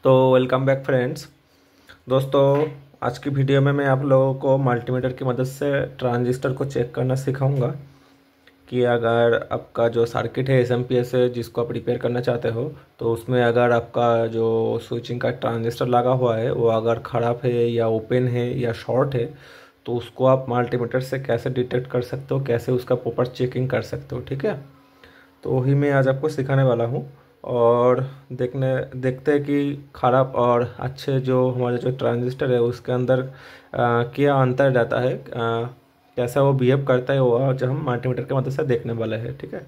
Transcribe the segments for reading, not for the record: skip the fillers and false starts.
तो welcome back friends. दोस्तों, आज की वीडियो में मैं आप लोगों को मल्टीमीटर की मदद से ट्रांजिस्टर को चेक करना सिखाऊंगा कि अगर आपका जो सर्किट है एसएमपीएस है जिसको आप रिपेयर करना चाहते हो, तो उसमें अगर आपका जो स्विचिंग का ट्रांजिस्टर लगा हुआ है वो अगर ख़राब है या ओपन है या शॉर्ट है, तो उसको आप मल्टीमीटर से कैसे डिटेक्ट कर सकते हो, कैसे उसका प्रॉपर चेकिंग कर सकते हो। ठीक है, तो वही मैं आज आपको सिखाने वाला हूँ। और देखते हैं कि ख़राब और अच्छे जो हमारे जो ट्रांजिस्टर है उसके अंदर क्या अंतर रहता है, कैसा वो बिहेव करता है, वो आज हम मल्टीमीटर की मदद से देखने वाले हैं। ठीक है,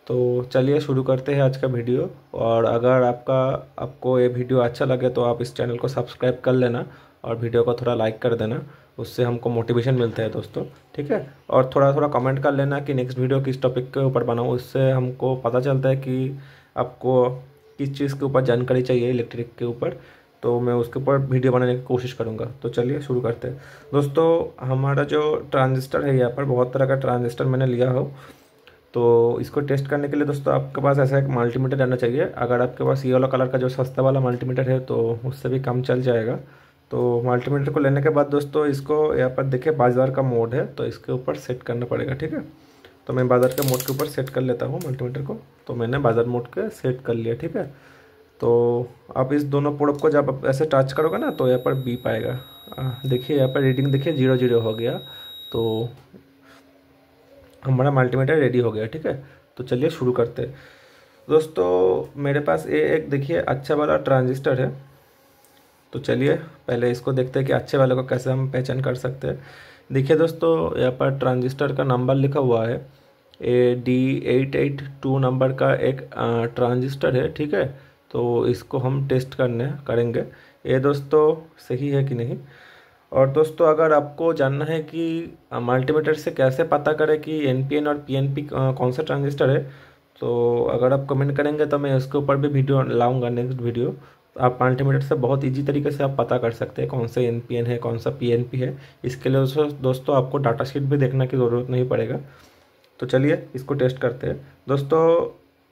तो चलिए शुरू करते हैं आज का वीडियो। और अगर आपको ये वीडियो अच्छा लगे तो आप इस चैनल को सब्सक्राइब कर लेना और वीडियो को थोड़ा लाइक कर देना, उससे हमको मोटिवेशन मिलता है दोस्तों। ठीक है, और थोड़ा थोड़ा कमेंट कर लेना कि नेक्स्ट वीडियो किस टॉपिक के ऊपर बनाऊँ, उससे हमको पता चलता है कि आपको किस चीज़ के ऊपर जानकारी चाहिए इलेक्ट्रिक के ऊपर, तो मैं उसके ऊपर वीडियो बनाने की कोशिश करूँगा। तो चलिए शुरू करते हैं दोस्तों। हमारा जो ट्रांजिस्टर है, यहाँ पर बहुत तरह का ट्रांजिस्टर मैंने लिया हो, तो इसको टेस्ट करने के लिए दोस्तों आपके पास ऐसा एक मल्टीमीटर रहना चाहिए। अगर आपके पास ये वाला कलर का जो सस्ता वाला मल्टीमीटर है तो उससे भी काम चल जाएगा। तो मल्टीमीटर को लेने के बाद दोस्तों इसको यहाँ पर देखिए बाजार का मोड है, तो इसके ऊपर सेट करना पड़ेगा। ठीक है, तो मैं बाजार के मोड के ऊपर सेट कर लेता हूँ मल्टीमीटर को। तो मैंने बाजार मोड के सेट कर लिया। ठीक है, तो आप इस दोनों प्रोडक्ट को जब आप ऐसे टच करोगे ना तो यहाँ पर बीप आएगा। देखिए यहाँ पर रीडिंग देखिए 0 0 हो गया। तो हमारा मल्टीमीटर रेडी हो गया। ठीक है, तो चलिए शुरू करते हैं दोस्तों। मेरे पास ये एक देखिए अच्छा वाला ट्रांजिस्टर है। तो चलिए पहले इसको देखते हैं कि अच्छे वाले को कैसे हम पहचान कर सकते हैं। देखिए दोस्तों, यहाँ पर ट्रांजिस्टर का नंबर लिखा हुआ है, AD882 नंबर का एक ट्रांजिस्टर है। ठीक है, तो इसको हम टेस्ट करेंगे ये दोस्तों सही है कि नहीं। और दोस्तों, अगर आपको जानना है कि मल्टीमीटर से कैसे पता करें कि एनपीएन और पीएनपी कौन सा ट्रांजिस्टर है, तो अगर आप कमेंट करेंगे तो मैं उसके ऊपर भी वीडियो लाऊंगा नेक्स्ट वीडियो। तो आप मल्टीमीटर से बहुत इजी तरीके से आप पता कर सकते हैं कौन सा एनपीएन है कौन सा पीएनपी है। इसके लिए दोस्तों आपको डाटा शीट भी देखने की ज़रूरत नहीं पड़ेगा। तो चलिए इसको टेस्ट करते हैं दोस्तों।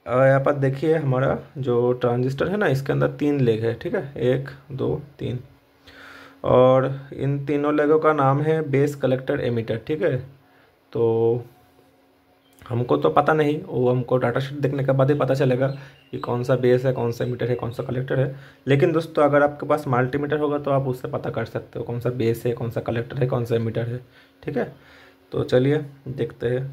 यहाँ पर देखिए हमारा जो ट्रांजिस्टर है ना, इसके अंदर 3 लेग है। ठीक है, 1 2 3, और इन तीनों लेगों का नाम है बेस, कलेक्टर, एमिटर। ठीक है, तो हमको तो पता नहीं, वो हमको डाटा शीट देखने के बाद ही पता चलेगा कि कौन सा बेस है, कौन सा एमिटर है, कौन सा कलेक्टर है। लेकिन दोस्तों अगर आपके पास मल्टीमीटर होगा तो आप उससे पता कर सकते हो कौन सा बेस है, कौन सा कलेक्टर है, कौन सा एमिटर है। ठीक है, तो चलिए देखते हैं।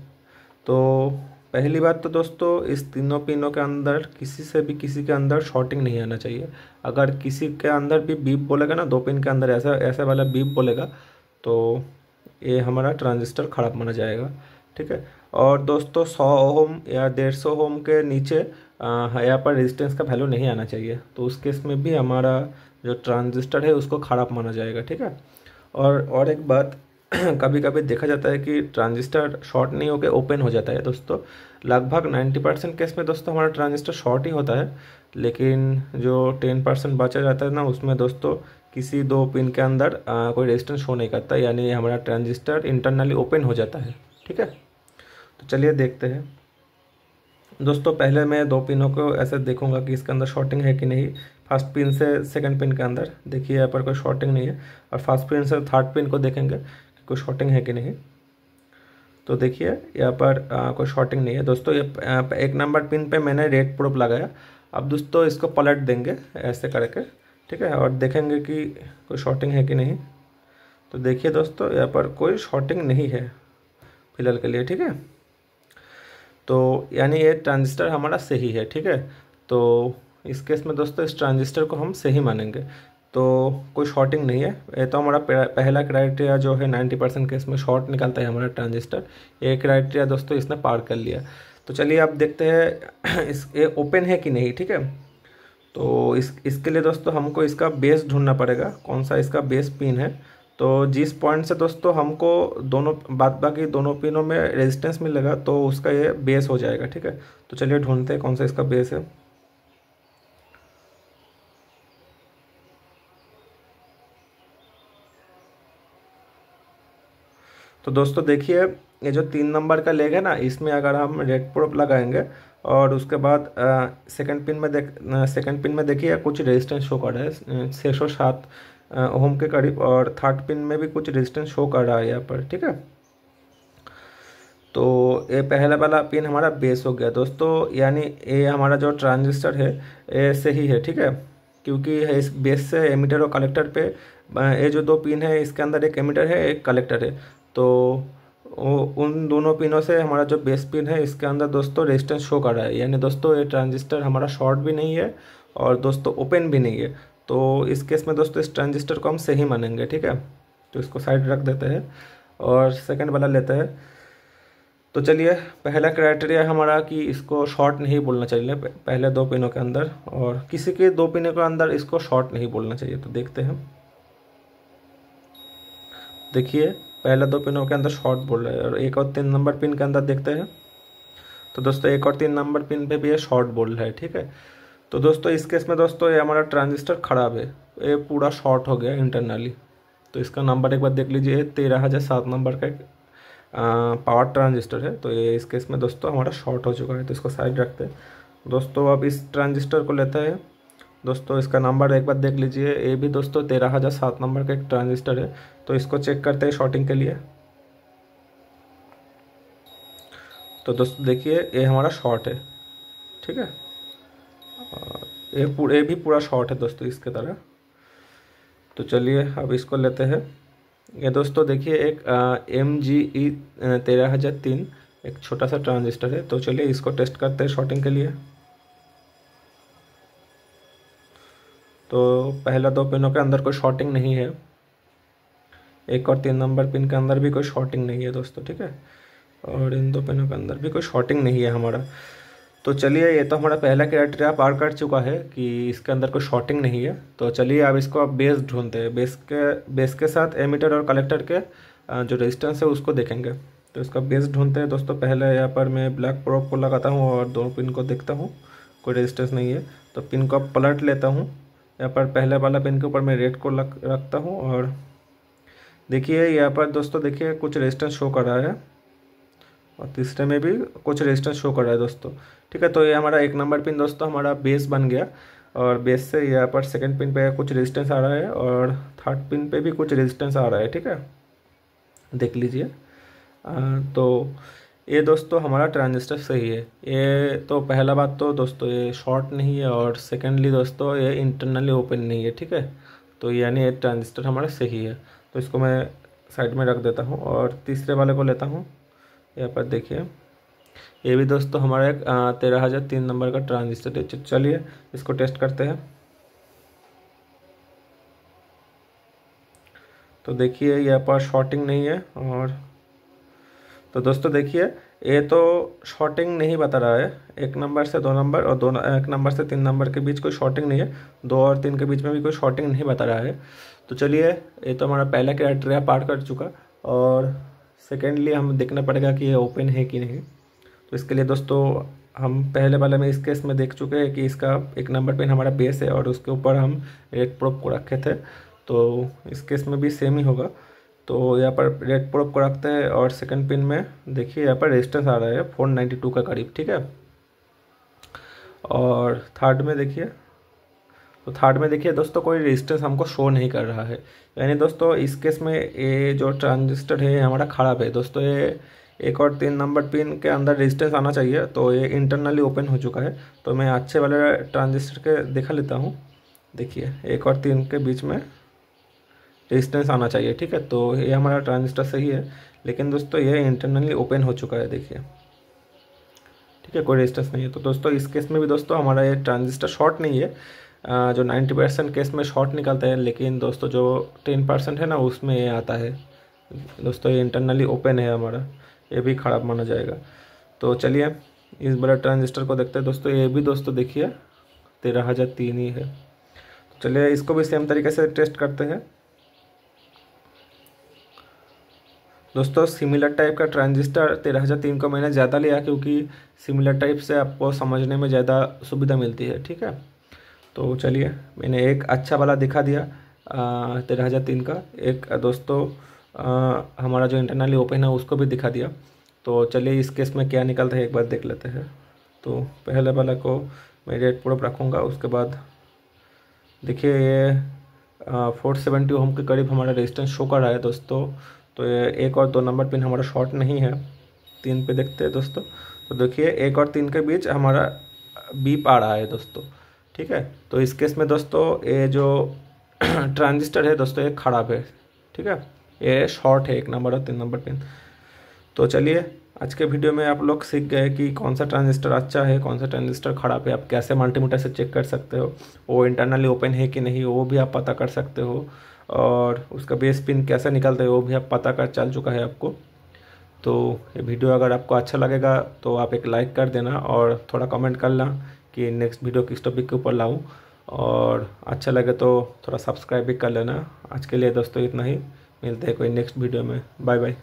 तो पहली बात तो दोस्तों, इस तीनों पिनों के अंदर किसी से भी किसी के अंदर शॉर्टिंग नहीं आना चाहिए। अगर किसी के अंदर भी बीप बोलेगा ना, 2 पिन के अंदर ऐसा ऐसा वाला बीप बोलेगा, तो ये हमारा ट्रांजिस्टर ख़राब माना जाएगा। ठीक है, और दोस्तों 100 ओम या 150 ओम के नीचे यहाँ पर रेजिस्टेंस का वैल्यू नहीं आना चाहिए, तो उस केस में भी हमारा जो ट्रांजिस्टर है उसको ख़राब माना जाएगा। ठीक है, और एक बात कभी कभी देखा जाता है कि ट्रांजिस्टर शॉर्ट नहीं होकर ओपन हो जाता है दोस्तों। लगभग 90% केस में दोस्तों हमारा ट्रांजिस्टर शॉर्ट ही होता है, लेकिन जो 10% बचा जाता है ना, उसमें दोस्तों किसी 2 पिन के अंदर कोई रेजिस्टेंस शो नहीं करता, यानी हमारा ट्रांजिस्टर इंटरनली ओपन हो जाता है। ठीक है, तो चलिए देखते हैं दोस्तों। पहले मैं 2 पिनों को ऐसे देखूंगा कि इसके अंदर शॉर्टिंग है कि नहीं। फर्स्ट पिन से सेकंड पिन के अंदर देखिए यहाँ पर कोई शॉर्टिंग नहीं है, और फर्स्ट पिन से थर्ड पिन को देखेंगे कि कोई शॉर्टिंग है कि नहीं। तो देखिए यहाँ पर कोई शॉर्टिंग नहीं है दोस्तों। ये 1 नंबर पिन पे मैंने रेड प्रोब लगाया। अब दोस्तों इसको पलट देंगे ऐसे करके। ठीक है, और देखेंगे कि कोई शॉर्टिंग है कि नहीं। तो देखिए दोस्तों यहाँ पर कोई शॉर्टिंग नहीं है फिलहाल के लिए। ठीक है, तो यानी ये ट्रांजिस्टर हमारा सही है। ठीक है, तो इस केस में दोस्तों इस ट्रांजिस्टर को हम सही मानेंगे, तो कोई शॉर्टिंग नहीं है। ये तो हमारा पहला क्राइटेरिया जो है 90% केस में शॉर्ट निकलता है हमारा ट्रांजिस्टर, ये क्राइटेरिया दोस्तों इसने पार कर लिया। तो चलिए अब देखते हैं इस ये ओपन है कि नहीं। ठीक है, तो इसके लिए दोस्तों हमको इसका बेस ढूंढना पड़ेगा, कौन सा इसका बेस पिन है। तो जिस पॉइंट से दोस्तों हमको दोनों बाकी दोनों पिनों में रेजिस्टेंस मिलेगा तो उसका ये बेस हो जाएगा। ठीक है, तो चलिए ढूंढते हैं कौन सा इसका बेस है। तो दोस्तों देखिए, ये जो 3 नंबर का लेग है ना, इसमें अगर हम रेड प्रोब लगाएंगे और उसके बाद सेकंड पिन में देखिए कुछ रेजिस्टेंस शो कर रहा है 607 ओम के करीब, और थर्ड पिन में भी कुछ रेजिस्टेंस शो कर रहा है यहाँ पर, ठीक है। तो ये पहला वाला पिन हमारा बेस हो गया दोस्तों, यानी ये हमारा जो ट्रांजिस्टर है ये सही है, ठीक है। क्योंकि इस बेस से एमीटर और कलेक्टर पे ये जो दो पिन है इसके अंदर एक एमीटर है एक कलेक्टर है, तो उन दोनों पिनों से हमारा जो बेस पिन है इसके अंदर दोस्तों रेजिस्टेंस शो कर रहा है, यानी दोस्तों ये ट्रांजिस्टर हमारा शॉर्ट भी नहीं है और दोस्तों ओपन भी नहीं है। तो इस केस में दोस्तों इस ट्रांजिस्टर को हम सही मानेंगे, ठीक है। तो इसको साइड रख देते हैं और सेकंड वाला लेते हैं। तो चलिए, पहला क्राइटेरिया हमारा कि इसको शॉर्ट नहीं बोलना चाहिए पहले दो पिनों के अंदर, और किसी के दो पिनों के अंदर इसको शॉर्ट नहीं बोलना चाहिए। तो देखते हैं, देखिए पहले दो पिनों के अंदर शॉर्ट बोल रहा है, और एक और 3 नंबर पिन के अंदर देखते हैं तो दोस्तों एक और 3 नंबर पिन पे भी ये शॉर्ट बोल रहा है, ठीक है। तो दोस्तों इस केस में दोस्तों ये हमारा ट्रांजिस्टर ख़राब है, ये पूरा शॉर्ट हो गया इंटरनली। तो इसका नंबर एक बार देख लीजिए, 13,007 नंबर का एक पावर ट्रांजिस्टर है। तो ये इस केस में दोस्तों हमारा शॉर्ट हो चुका है, तो इसको साइड रखते हैं दोस्तों। अब इस ट्रांजिस्टर को लेते हैं दोस्तों, इसका नंबर एक बार देख लीजिए, ये भी दोस्तों 13,007 नंबर का एक ट्रांजिस्टर है। तो इसको चेक करते हैं शॉर्टिंग के लिए। तो दोस्तों देखिए ये हमारा शॉर्ट है, ठीक है। और ये भी पूरा शॉर्ट है दोस्तों इसके तरह। तो चलिए अब इसको लेते हैं। ये दोस्तों देखिए एक MGE 13,003 एक छोटा सा ट्रांजिस्टर है। तो चलिए इसको टेस्ट करते हैं शॉर्टिंग के लिए। तो पहला दो पिनों के अंदर कोई शॉर्टिंग नहीं है, एक और 3 नंबर पिन के अंदर भी कोई शॉर्टिंग नहीं है दोस्तों, ठीक है। और इन दो पिनों के अंदर भी कोई शॉर्टिंग नहीं है हमारा। तो चलिए ये तो हमारा पहला क्राइटेरिया पार कर चुका है कि इसके अंदर कोई शॉर्टिंग नहीं है। तो चलिए अब इसको अब बेस ढूंढते हैं, बेस के साथ एमीटर और कलेक्टर के जो रेजिस्टेंस है उसको देखेंगे। तो इसका बेस ढूंढते हैं दोस्तों। पहले यहाँ पर मैं ब्लैक प्रोब को लगाता हूँ और दोनों पिन को देखता हूँ, कोई रेजिस्टेंस नहीं है। तो पिन को पलट लेता हूँ, यहाँ पर पहले वाला पिन के ऊपर मैं रेड को रखता हूँ, और देखिए यहाँ पर दोस्तों देखिए कुछ रेजिस्टेंस शो कर रहा है, और तीसरे में भी कुछ रेजिस्टेंस शो कर रहा है दोस्तों, ठीक है। तो ये हमारा 1 नंबर पिन दोस्तों हमारा बेस बन गया, और बेस से यहाँ पर सेकंड पिन पे कुछ रेजिस्टेंस आ रहा है, और थर्ड पिन पे भी कुछ रेजिस्टेंस आ रहा है, ठीक है। देख लीजिए। तो ये दोस्तों हमारा ट्रांजिस्टर सही है। ये तो पहला बात तो दोस्तों ये शॉर्ट नहीं है, और सेकेंडली दोस्तों ये इंटरनली ओपन नहीं है, ठीक है। तो यानी ये ट्रांजिस्टर हमारा सही है। तो इसको मैं साइड में रख देता हूँ, और तीसरे वाले को लेता हूँ। यहाँ पर देखिए ये भी दोस्तों हमारा एक 13,003 नंबर का ट्रांजिस्टर है। चलिए इसको टेस्ट करते हैं। तो देखिए यहाँ पर शॉर्टिंग नहीं है, और तो दोस्तों देखिए ये तो शॉर्टिंग नहीं बता रहा है, 1 नंबर से 2 नंबर और 1 नंबर से 3 नंबर के बीच कोई शॉर्टिंग नहीं है, 2 और 3 के बीच में भी कोई शॉर्टिंग नहीं बता रहा है। तो चलिए ये तो हमारा पहला क्राइटेरिया पार कर चुका, और सेकेंडली हम देखना पड़ेगा कि ये ओपन है कि नहीं। तो इसके लिए दोस्तों हम पहले वाले में इस केस में देख चुके हैं कि इसका 1 नंबर पिन हमारा बेस है, और उसके ऊपर हम रेड प्रोब को रखे थे। तो इस केस में भी सेम ही होगा। तो यहाँ पर रेड प्रोब को रखते हैं, और सेकंड पिन में देखिए यहाँ पर रेजिस्टेंस आ रहा है 492 का करीब, ठीक है। और थर्ड में देखिए, तो थर्ड में देखिए दोस्तों कोई रेजिस्टेंस हमको शो नहीं कर रहा है, यानी दोस्तों इस केस में ये जो ट्रांजिस्टर है हमारा ख़राब है दोस्तों। ये 1 और 3 नंबर पिन के अंदर रेजिस्टेंस आना चाहिए, तो ये इंटरनली ओपन हो चुका है। तो मैं अच्छे वाले ट्रांजिस्टर के दिखा लेता हूँ। देखिए 1 और 3 के बीच में रेजिस्टेंस आना चाहिए, ठीक है। तो ये हमारा ट्रांजिस्टर सही है, लेकिन दोस्तों ये इंटरनली ओपन हो चुका है, देखिए, ठीक है, कोई रेजिस्टेंस नहीं है। तो दोस्तों इस केस में भी दोस्तों हमारा ये ट्रांजिस्टर शॉर्ट नहीं है। जो 90% केस में शॉर्ट निकलता है, लेकिन दोस्तों जो 10% है ना उसमें ये आता है दोस्तों, ये इंटरनली ओपन है हमारा, ये भी ख़राब माना जाएगा। तो चलिए इस बड़ा ट्रांजिस्टर को देखते हैं दोस्तों। ये भी दोस्तों देखिए 13,003 ही है। तो चलिए इसको भी सेम तरीके से टेस्ट करते हैं दोस्तों। सिमिलर टाइप का ट्रांजिस्टर 13,003 को मैंने ज़्यादा लिया, क्योंकि सिमिलर टाइप से आपको समझने में ज़्यादा सुविधा मिलती है, ठीक है। तो चलिए मैंने एक अच्छा वाला दिखा दिया 13,003 का, एक दोस्तों हमारा जो इंटरनली ओपन है उसको भी दिखा दिया। तो चलिए इस केस में क्या निकलता है एक बार देख लेते हैं। तो पहले वाला को मैं रेड प्रूफ रखूँगा। उसके बाद देखिए ये 470 ओम के करीब हमारा रेजिस्टेंस शो कर रहा है दोस्तों। तो ये 1 और 2 नंबर पिन हमारा शॉर्ट नहीं है। 3 पे देखते हैं दोस्तों, तो देखिए 1 और 3 के बीच हमारा बीप आ रहा है दोस्तों, ठीक है। तो इस केस में दोस्तों ये जो ट्रांजिस्टर है दोस्तों ये ख़राब है, ठीक है। ये शॉर्ट है 1 नंबर और 3 नंबर पिन। तो चलिए आज के वीडियो में आप लोग सीख गए कि कौन सा ट्रांजिस्टर अच्छा है, कौन सा ट्रांजिस्टर ख़राब है। आप कैसे मल्टीमीटर से चेक कर सकते हो, वो इंटरनली ओपन है कि नहीं वो भी आप पता कर सकते हो, और उसका बेस पिन कैसे निकलता है वो भी आप पता कर चल चुका है आपको। तो ये वीडियो अगर आपको अच्छा लगेगा तो आप एक लाइक कर देना और थोड़ा कमेंट करना कि नेक्स्ट वीडियो किस टॉपिक के ऊपर लाऊँ, और अच्छा लगे तो थोड़ा सब्सक्राइब भी कर लेना। आज के लिए दोस्तों इतना ही, मिलते हैं कोई नेक्स्ट वीडियो में। Bye bye.